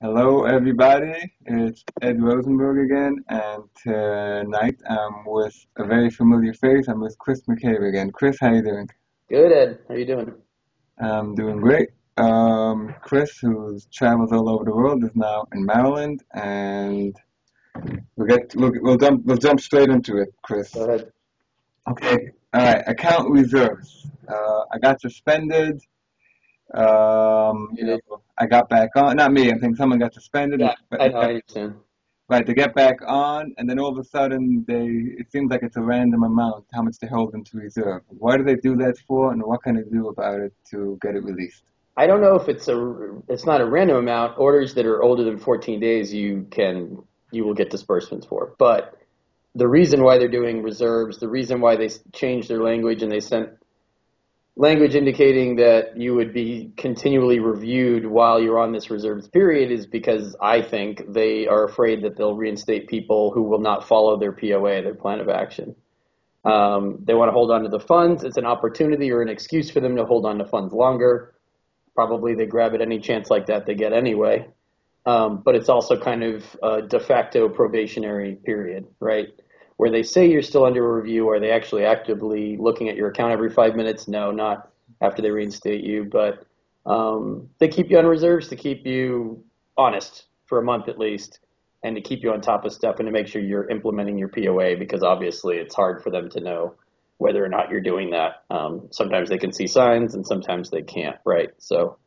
Hello, everybody. It's Ed Rosenberg again, and tonight I'm with a very familiar face. I'm with Chris McCabe again. Chris, how you doing? Good, Ed. How you doing? I'm doing great. Chris, who travels all over the world, is now in Maryland, and we'll jump straight into it, Go Chris. ahead. Okay. All right. Account reserves. I got suspended. You did? I got back on. Not me. I think someone got suspended, Yeah, but I know. I understand. right, to get back on, and then all of a sudden it seems like it's a random amount, how much they hold into reserve. Why do they do that for, and what can they do about it to get it released? I don't know if it's not a random amount. Orders that are older than 14 days, you will get disbursements for. But the reason why they're doing reserves, the reason why they changed their language and they sent language indicating that you would be continually reviewed while you're on this reserves period is because I think they are afraid that they'll reinstate people who will not follow their POA, their plan of action. They want to hold on to the funds. It's an opportunity or an excuse for them to hold on to funds longer. Probably they grab at any chance like that they get anyway. But it's also kind of a de facto probationary period, right? Where they say you're still under review. Are they actually actively looking at your account every 5 minutes? No, not after they reinstate you. But they keep you on reserves to keep you honest for a month at least, and to keep you on top of stuff and to make sure you're implementing your POA because obviously it's hard for them to know whether or not you're doing that. Sometimes they can see signs and sometimes they can't, right? So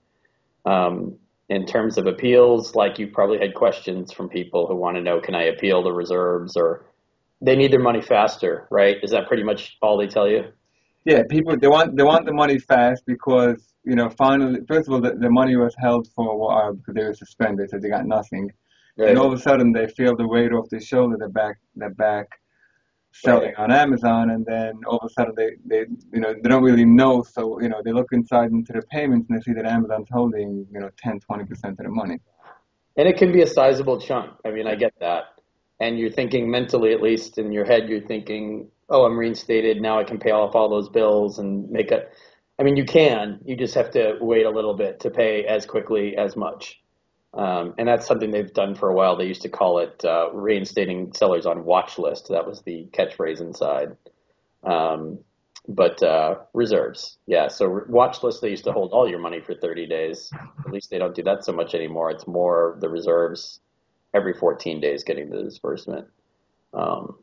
in terms of appeals, like you've probably had questions from people who want to know, can I appeal the reserves or they need their money faster, right? Is that pretty much all they tell you? Yeah, people they want the money fast because finally, first of all, the money was held for a while because they were suspended, so they got nothing. Then Right, all of a sudden they feel the weight off their shoulder. They're back right. selling on Amazon, and then all of a sudden they don't really know, so they look inside into the payments and they see that Amazon's holding 10-20% of the money. And it can be a sizable chunk. I mean, I get that. And you're thinking mentally, at least in your head, you're thinking, oh, I'm reinstated. Now I can pay off all those bills and make a. I mean, you can. You just have to wait a little bit to pay as quickly as much. And that's something they've done for a while. They used to call it reinstating sellers on watch list. That was the catchphrase inside. Um, but reserves, yeah. So watch list, they used to hold all your money for 30 days. At least they don't do that so much anymore. It's more the reserves every 14 days getting the disbursement. Um,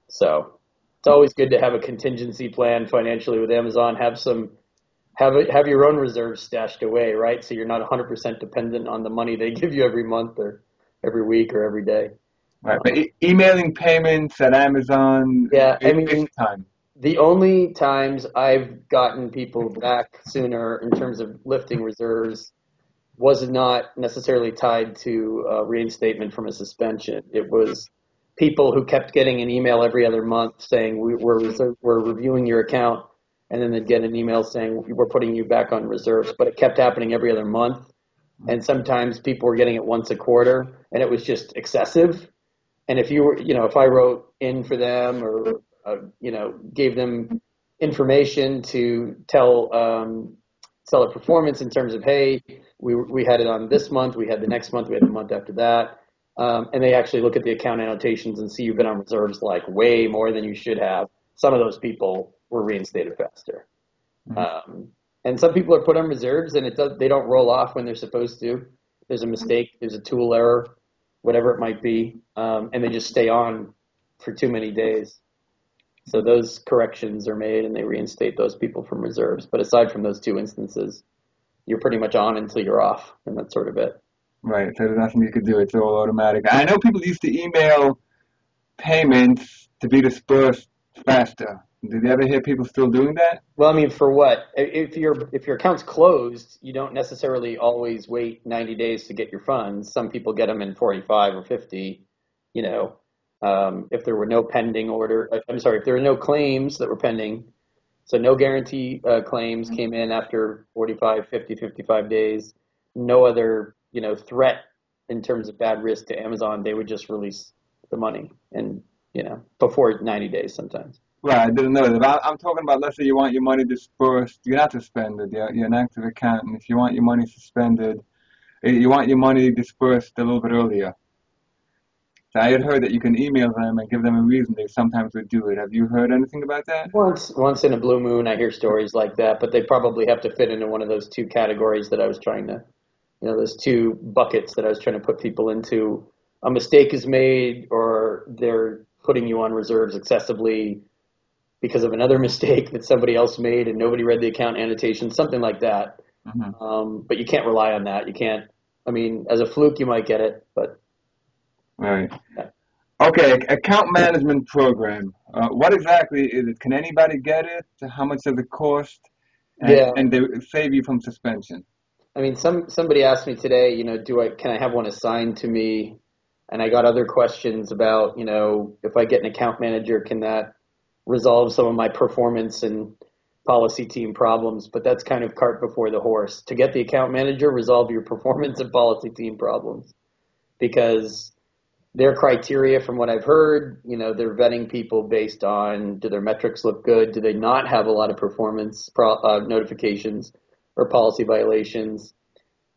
so it's always good to have a contingency plan financially with Amazon. Have your own reserves stashed away, right? So you're not 100% dependent on the money they give you every month or every week or every day. Right, but emailing payments at Amazon Yeah, I waste mean, of time. the only times I've gotten people back sooner in terms of lifting reserves was not necessarily tied to reinstatement from a suspension. It was people who kept getting an email every other month saying we're reviewing your account, and then they'd get an email saying we're putting you back on reserves. But it kept happening every other month, and sometimes people were getting it once a quarter, and it was just excessive. And if you were, if I wrote in for them or, gave them information to tell seller performance in terms of, hey, we had it on this month, we had the next month, we had the month after that. And they actually look at the account annotations and see you've been on reserves like way more than you should have. Some of those people were reinstated faster. Mhm. Um, and some people are put on reserves and they don't roll off when they're supposed to. There's a mistake, there's a tool error, whatever it might be, and they just stay on for too many days. So those corrections are made and they reinstate those people from reserves. But aside from those two instances, you're pretty much on until you're off, and that's sort of it. Right, so there's nothing you could do. It's all automatic. I know people used to email payments to be dispersed faster. Did you ever hear people still doing that? Well, I mean, for what? If your account's closed, you don't necessarily always wait 90 days to get your funds. Some people get them in 45 or 50. You know, if there were no pending order, I'm sorry, if there were no claims that were pending, so no guarantee claims came in after 45, 50, 55 days. No other, threat in terms of bad risk to Amazon. They would just release the money, and before 90 days sometimes. Right, I didn't know that. I'm talking about, let's say you want your money dispersed. You're not suspended. You're an active account, and if you want your money suspended, You want your money dispersed a little bit earlier. So I had heard that you can email them and give them a reason. They sometimes would do it. Have you heard anything about that? Once in a blue moon, I hear stories like that, but they probably have to fit into one of those two categories that I was trying to, those two buckets that I was trying to put people into. A mistake is made, or they're putting you on reserves excessively because of another mistake that somebody else made and nobody read the account annotation, something like that. Hmm. But you can't rely on that. You can't. I mean, as a fluke, you might get it, but Right. yeah. Okay, account management program. What exactly is it? Can anybody get it? How much does it cost? Yeah. And they save you from suspension. I mean, somebody asked me today, can I have one assigned to me? And I got other questions about, if I get an account manager, can that resolve some of my performance and policy team problems? But that's kind of cart before the horse. To get the account manager, resolve your performance and policy team problems because their criteria, from what I've heard, they're vetting people based on, do their metrics look good? Do they not have a lot of performance notifications or policy violations?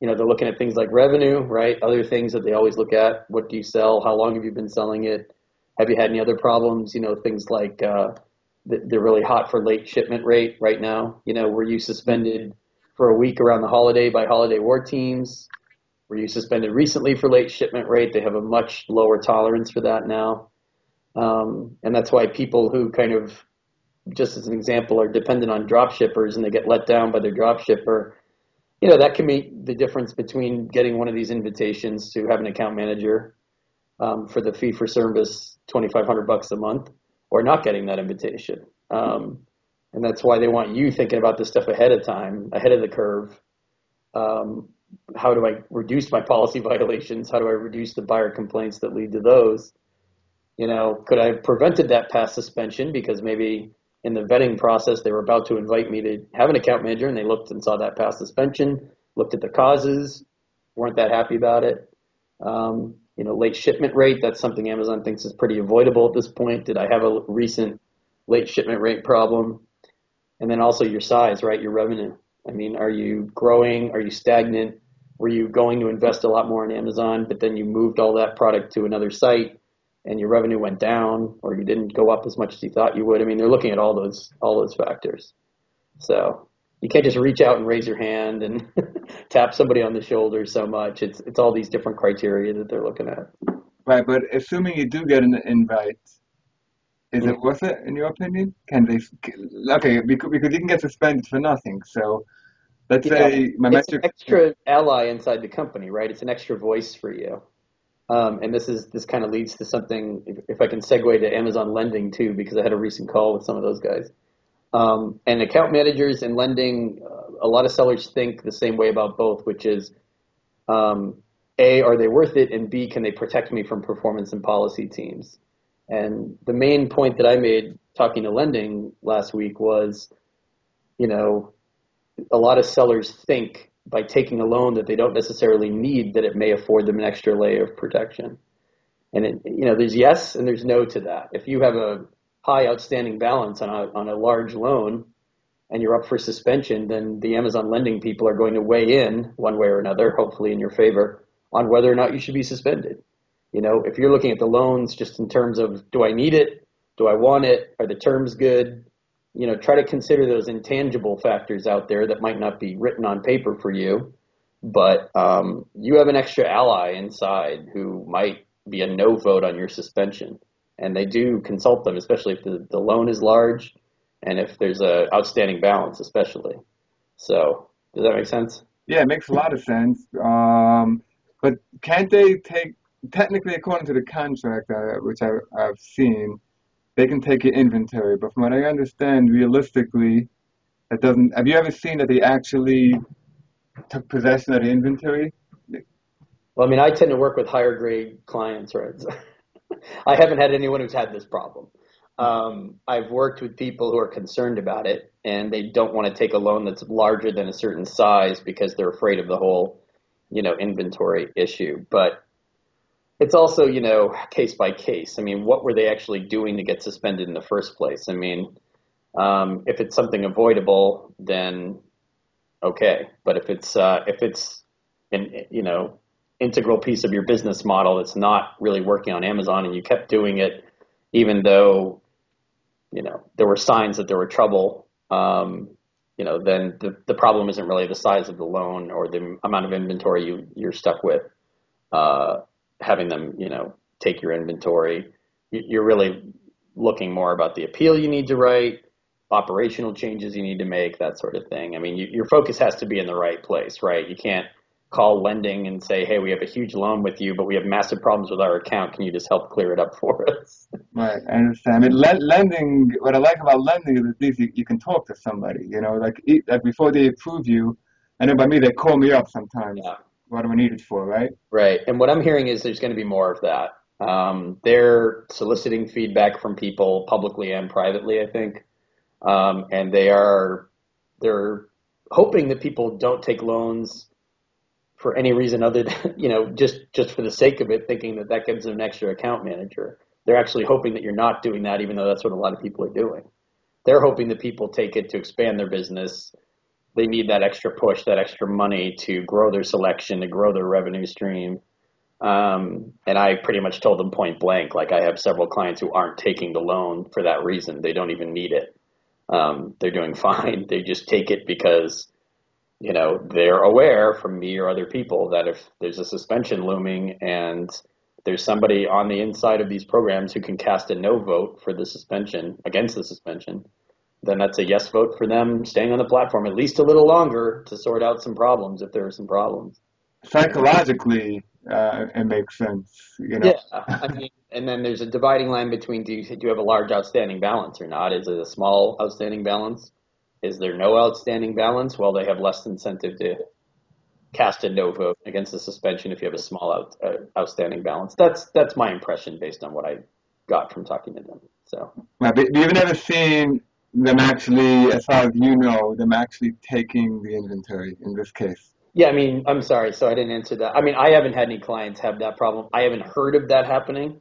They're looking at things like revenue, right? Other things that they always look at. What do you sell? How long have you been selling it? Have you had any other problems? Things like they're really hot for late shipment rate right now. Were you suspended for a week around the holiday by holiday war teams? Were you suspended recently for late shipment rate? They have a much lower tolerance for that now. And that's why people who kind of, just as an example, are dependent on drop shippers and they get let down by their drop shipper, that can be the difference between getting one of these invitations to have an account manager for the fee for service, $2,500 a month, or not getting that invitation. And that's why they want you thinking about this stuff ahead of time, ahead of the curve. Um, how do I reduce my policy violations? How do I reduce the buyer complaints that lead to those? Could I have prevented that past suspension because maybe in the vetting process they were about to invite me to have an account manager and they looked and saw that past suspension, looked at the causes, weren't that happy about it. Late shipment rate, that's something Amazon thinks is pretty avoidable at this point. Did I have a recent late shipment rate problem? And then also your size, right? Your revenue. I mean, are you growing? Are you stagnant? Were you going to invest a lot more in Amazon, but then you moved all that product to another site and your revenue went down, or you didn't go up as much as you thought you would? I mean, they're looking at all those factors. So you can't just reach out and raise your hand and tap somebody on the shoulder so much. It's all these different criteria that they're looking at. Right, but assuming you do get an invite, is it Mhm. worth it in your opinion? Can they? Okay, because you can get suspended for nothing. So let's Yeah, say my it's an metrics. extra ally inside the company, right? It's an extra voice for you. And this kind of leads to something, if I can segue to Amazon lending too, because I had a recent call with some of those guys. And account managers and lending, a lot of sellers think the same way about both, which is um, A, are they worth it? And B, can they protect me from performance and policy teams? And the main point that I made talking to lending last week was, you know, a lot of sellers think by taking a loan that they don't necessarily need that it may afford them an extra layer of protection. And there's yes and there's no to that. If you have a high outstanding balance on a large loan and you're up for suspension, then the Amazon lending people are going to weigh in one way or another, hopefully in your favor, on whether or not you should be suspended. If you're looking at the loans just in terms of, do I need it? Do I want it? Are the terms good? Try to consider those intangible factors out there that might not be written on paper for you, but you have an extra ally inside who might be a no vote on your suspension. And they do consult them, especially if the loan is large and if there's a outstanding balance, especially. So, does that make sense? Yeah, it makes a lot of sense. But can't they take, technically, according to the contract, which I've seen, they can take your inventory. But from what I understand, realistically, that doesn't. Have you ever seen that they actually took possession of the inventory? Well, I mean, I tend to work with higher grade clients, right? So I haven't had anyone who's had this problem. I've worked with people who are concerned about it and they don't want to take a loan that's larger than a certain size because they're afraid of the whole, inventory issue. But it's also, case by case. I mean, what were they actually doing to get suspended in the first place? I mean, if it's something avoidable, then okay. But if it's integral piece of your business model that's not really working on Amazon, and you kept doing it even though there were signs that there were trouble, then the problem isn't really the size of the loan or the amount of inventory you're stuck with, having them, take your inventory. You're really looking more about the appeal you need to write, operational changes you need to make, that sort of thing. I mean, your focus has to be in the right place, right? You can't call lending and say, hey, we have a huge loan with you, but we have massive problems with our account. Can you just help clear it up for us? Right, I understand. I mean, lending. What I like about lending is at least you can talk to somebody. Like before they approve you. I know by me, they call me up sometimes. Yeah. What do I need it for, right? Right. And what I'm hearing is there's going to be more of that. They're soliciting feedback from people publicly and privately, I think. And they're hoping that people don't take loans for any reason other than, just for the sake of it, thinking that gives them an extra account manager. They're actually hoping that you're not doing that, even though that's what a lot of people are doing. They're hoping that people take it to expand their business. They need that extra push, that extra money to grow their selection, to grow their revenue stream. And I pretty much told them point blank, like, I have several clients who aren't taking the loan for that reason. They don't even need it. They're doing fine. They just take it because, they're aware from me or other people that if there's a suspension looming and there's somebody on the inside of these programs who can cast a no vote for the suspension, against the suspension, then that's a yes vote for them staying on the platform at least a little longer to sort out some problems if there are some problems. Psychologically, it makes sense. Yeah, I mean, and then there's a dividing line between do you have a large outstanding balance or not? Is it a small outstanding balance? Is there no outstanding balance? Well, they have less incentive to cast a no vote against the suspension if you have a small outstanding balance. That's my impression based on what I got from talking to them. So, Right, but you've never seen them actually, as far as you know, them actually taking the inventory in this case. yeah, I mean, I'm sorry, so I didn't answer that. I mean, I haven't had any clients have that problem. I haven't heard of that happening.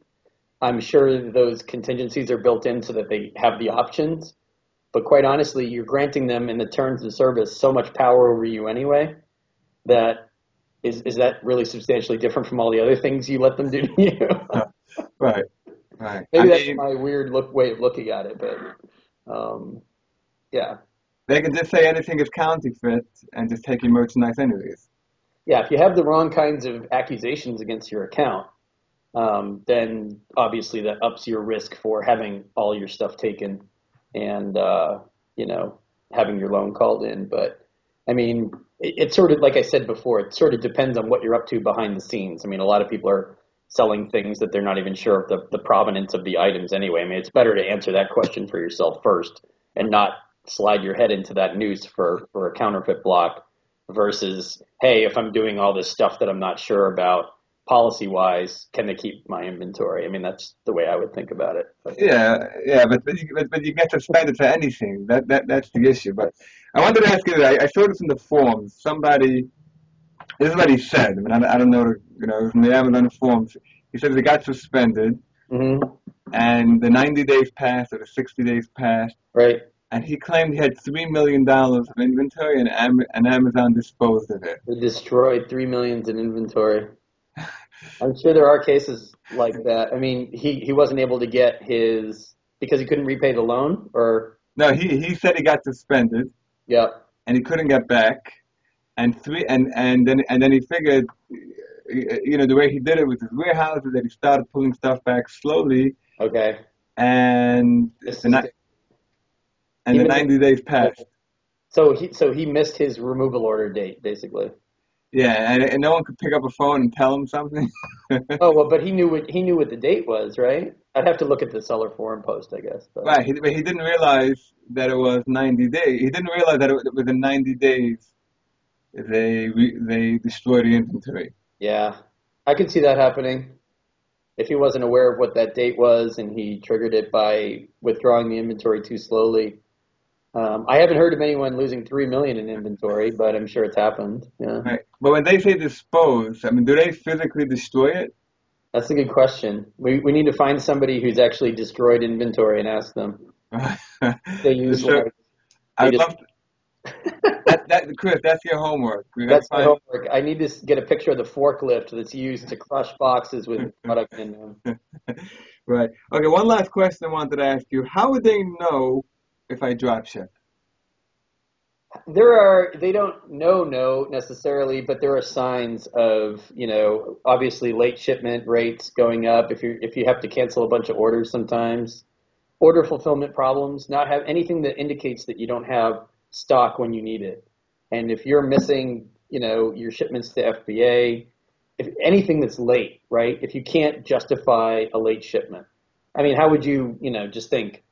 I'm sure those contingencies are built in so that they have the options. But quite honestly, you're granting them in the terms of service so much power over you anyway that is that really substantially different from all the other things you let them do to you? Right, right. I Maybe that's mean, my weird way of looking at it, but yeah. they can just say anything is counterfeit and just take your merchandise anyways. Yeah, if you have the wrong kinds of accusations against your account, then obviously that ups your risk for having all your stuff taken and having your loan called in. But I mean, it's sort of like I said before, it sort of depends on what you're up to behind the scenes. I mean, a lot of people are selling things that they're not even sure of the provenance of the items anyway. I mean, it's better to answer that question for yourself first and not slide your head into that noose for a counterfeit block versus, hey, if I'm doing all this stuff that I'm not sure about policy wise, can they keep my inventory? I mean, that's the way I would think about it. But, Yeah, yeah, but you get suspended for anything. That's the issue. But I wanted to ask you. I saw this in the forums. Somebody, this is what he said. I mean, I don't know. It was in the Amazon forums. He said they got suspended, mm-hmm. and the 90 days passed or the 60 days passed, Right. and he claimed he had $3 million of inventory, and Amazon disposed of it. They destroyed 3 million in inventory. I'm sure there are cases like that. I mean, he wasn't able to get his because he couldn't repay the loan, or No, he said he got suspended, yeah, and he couldn't get back, and then he figured, the way he did it with his warehouses, that he started pulling stuff back slowly, okay. and This the is ni- and he the missed, 90 days passed. so he missed his removal order date basically. Yeah, and no one could pick up a phone and tell him something. Oh well, but he knew what the date was, right? I'd have to look at the seller forum post, I guess. But Right, but he didn't realize that it was 90 days. He didn't realize that within 90 days they destroyed the inventory. yeah, I could see that happening if he wasn't aware of what that date was and he triggered it by withdrawing the inventory too slowly. I haven't heard of anyone losing 3 million in inventory, but I'm sure it's happened. Yeah, Right, but when they say dispose, I mean, do they physically destroy it? that's a good question. We need to find somebody who's actually destroyed inventory and ask them. They use So like they I'd just love Chris, that's your homework. We got to That's my find. homework. I need to get a picture of the forklift that's used to crush boxes with the product in them. Right. Okay, one last question I wanted to ask you. How would they know if I drop ship? They don't know no necessarily, but there are signs of, obviously late shipment rates going up. If you have to cancel a bunch of orders sometimes, order fulfillment problems, not have anything that indicates that you don't have stock when you need it. And if you're missing, your shipments to FBA, if anything that's late, right? If you can't justify a late shipment, I mean, how would you, just think,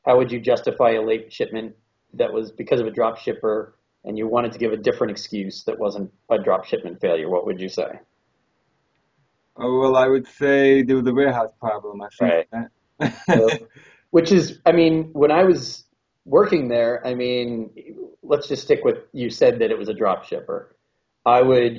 how would you justify a late shipment that was because of a drop shipper and you wanted to give a different excuse that wasn't a drop shipment failure? What would you say? Oh, well, I would say there was a warehouse problem. I see Right. that. So, which is, I mean, when I was working there, I mean, let's just stick with you said that it was a drop shipper. I would,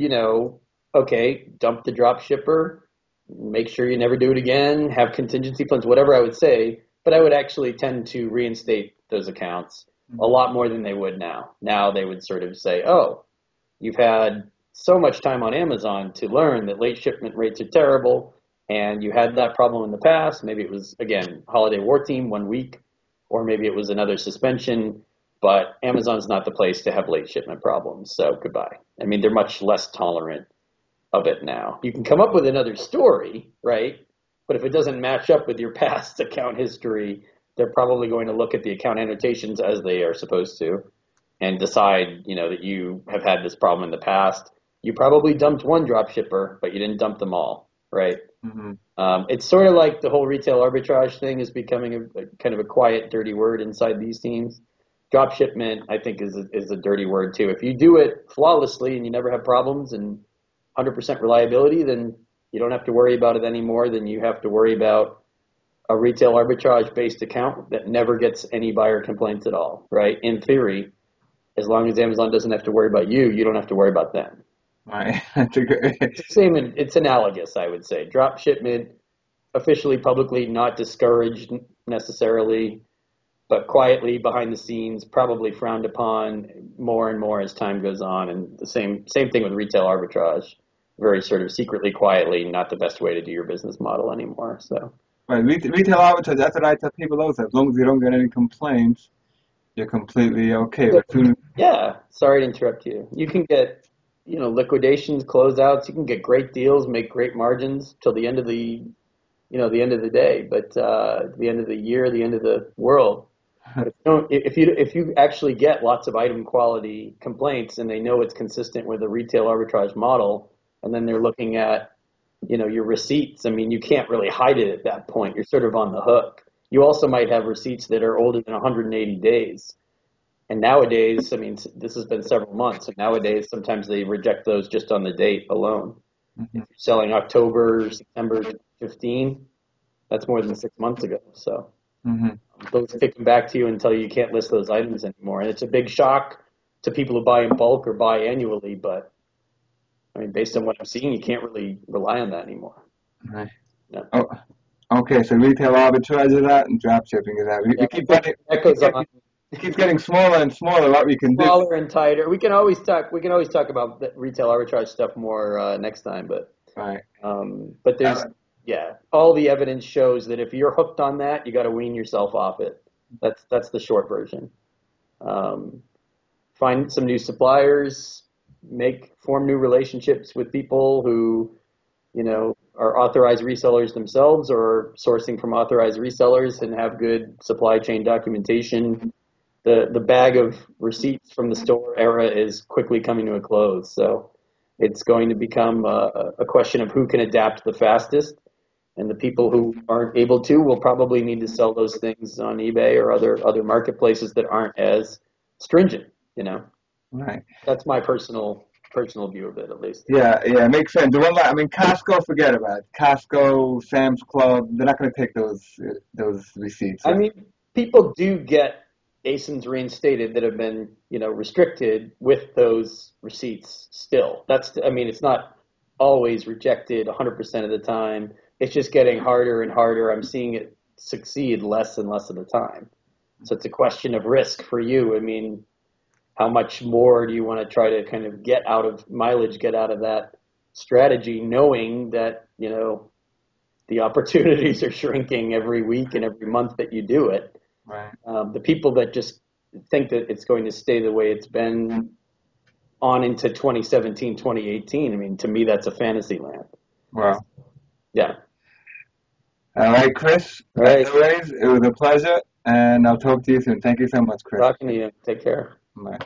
okay, dump the drop shipper, make sure you never do it again, have contingency plans, whatever I would say, but I would actually tend to reinstate those accounts a lot more than they would now. Now they would sort of say, oh, you've had so much time on Amazon to learn that late shipment rates are terrible, and you had that problem in the past. Maybe it was, again, holiday war team 1 week, or maybe it was another suspension, but Amazon's not the place to have late shipment problems. So goodbye. I mean, they're much less tolerant of it now. You can come up with another story, right? But if it doesn't match up with your past account history, they're probably going to look at the account annotations as they are supposed to and decide, that you have had this problem in the past. You probably dumped one drop shipper, but you didn't dump them all, right? Hmm. It's sort of like the whole retail arbitrage thing is becoming a kind of a quiet, dirty word inside these teams. Drop shipment, I think, is a dirty word too. If you do it flawlessly and you never have problems and 100% reliability, then you don't have to worry about it anymore. Then you have to worry about a retail arbitrage based account that never gets any buyer complaints at all, right? In theory, as long as Amazon doesn't have to worry about you, you don't have to worry about them. Right. That's a good. It's the same. It's analogous, I would say. Drop shipment, officially, publicly, not discouraged necessarily, but quietly behind the scenes, probably frowned upon more and more as time goes on. And the same thing with retail arbitrage. Very sort of secretly, quietly, not the best way to do your business model anymore. So Right. Retail arbitrage. That's what I tell people also. As long as you don't get any complaints, you're completely okay. But soon, yeah, sorry to interrupt you. You can get, liquidations, closeouts. You can get great deals, make great margins till the end of the end of the day, but the end of the year, the end of the world. But if you actually get lots of item quality complaints and they know it's consistent with a retail arbitrage model, and then they're looking at, your receipts. I mean, you can't really hide it at that point. You're sort of on the hook. You also might have receipts that are older than 180 days. And nowadays, I mean, this has been several months, and nowadays sometimes they reject those just on the date alone. If mhm, you're selling October, September 15, that's more than 6 months ago. So mhm. those kick them back to you and tell you can't list those items anymore. And it's a big shock to people who buy in bulk or buy annually. But I mean, based on what I'm seeing, you can't really rely on that anymore. Right. No. Oh, okay. So retail arbitrage is that, and drop shipping is that. We Yeah, keep that, getting, that keep goes getting, on. it keeps getting smaller and smaller. What we can do. Smaller and tighter. We can always talk about the retail arbitrage stuff more next time. Right. But Uh, yeah, all the evidence shows that if you're hooked on that, you got to wean yourself off it. That's the short version. Um, find some new suppliers, form new relationships with people who, are authorized resellers themselves or sourcing from authorized resellers and have good supply chain documentation. The bag of receipts from the store era is quickly coming to a close. So it's going to become a question of who can adapt the fastest. And the people who aren't able to will probably need to sell those things on eBay or other marketplaces that aren't as stringent. right. That's my personal view of it, at least. Yeah, yeah, it makes sense. I mean, Costco, forget about it. Costco, Sam's Club, they're not going to take those receipts. I mean, people do get ASINs reinstated that have been, restricted with those receipts still. I mean, it's not always rejected 100% of the time. It's just getting harder and harder. I'm seeing it succeed less and less of the time. So it's a question of risk for you. I mean, how much more do you want to try to kind of get out of that strategy, knowing that, the opportunities are shrinking every week and every month that you do it. Right. The people that just think that it's going to stay the way it's been on into 2017, 2018, I mean, to me, that's a fantasy land. Wow. Yeah. All right, Chris. All As right. always, it was a pleasure, and I'll talk to you soon. Thank you so much, Chris. Talking to you. Take care. Bye.